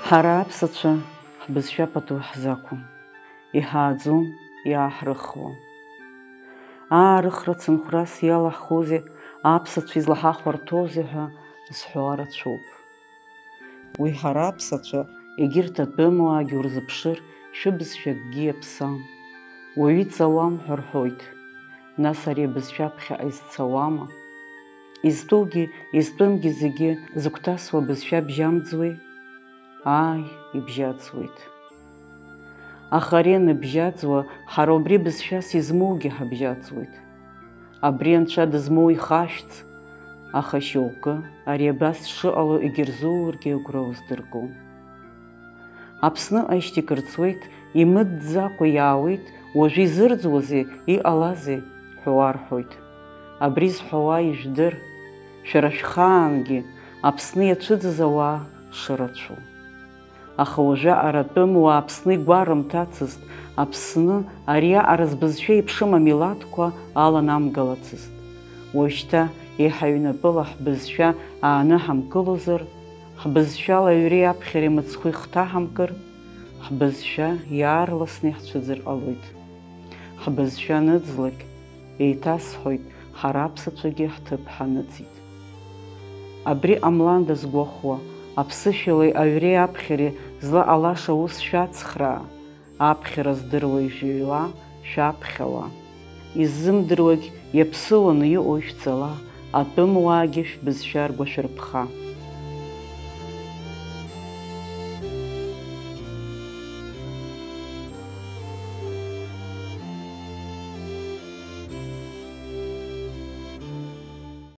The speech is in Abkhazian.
Ҳара аԥсацәа ҳбызшәа пату ҳзақәым, иҳааӡом, иааҳрыхуам. Аарыхра цымхәрас иалаҳхузеи, аԥсацәа излаҳахәарҭоузеи ҳәа зҳәо рацәоуп. Уи ҳара аԥсацәа, егьырҭ атәымуаагьы урзыԥшыр, шәыбызшәа акгьы иаԥсам. Уаҩы иҵауам ҳәа рҳәоит. Нас ари абызшәа ԥхьаҟа изцауама? Изтәугьы, изтәымгьы зегьы зыгәҭасуа абызшәа бжьамӡуеи? Ааи, ибжьаӡуеит. Аха ари аныбжьаӡуа, ҳара убри бызшәас измоугьы ҳабжьаӡуеит. Абри анцәа дызмоу ихашәц, аха шьоукы ари абас шыҟало егьырзуургьы агәра уздыргом. Аԥсны аишьҭикырцуеит, имыдӡакәа иаауеит, уажәы изырӡуазеи, иҟалазеи ҳәа уарҳәоит. Абри зҳәауа ижәдыр, шәара шәхаангьы Аԥсны иацәыӡыз ауаа шырацәоу. Аха уажәы аратәым уаа Аԥсны игәарымҭацызт, Аԥсны ариаҟара збызшәа иԥшым амилаҭқәа аланамгалацызт. Уажәшьҭа еиҳа ҩнапыла ҳбызшәа ааныҳамкылозар, ҳбызшәала аҩреи аԥхьареи мыцхәы ихҭаҳамкыр, ҳбызшәа иаарласны иҳцәыӡыр ҟалоит. Ҳбызшәа аныӡлак, еиҭасҳәоит, ҳара аԥсацәагьы ҳҭыԥ ҳаныҵит. Абри ҟамлан дазгәахәуа, аԥсышәалеи аҩреи аԥхьареи злаҟалаша ус шәацхраа, аԥхьара здыруа ижәыҩла, шәаԥхьауа. Иззымдыруагь иаԥсыуаны иҟоу ишәцала, атәымуаагьы шәбызшәа ргәашәырԥха.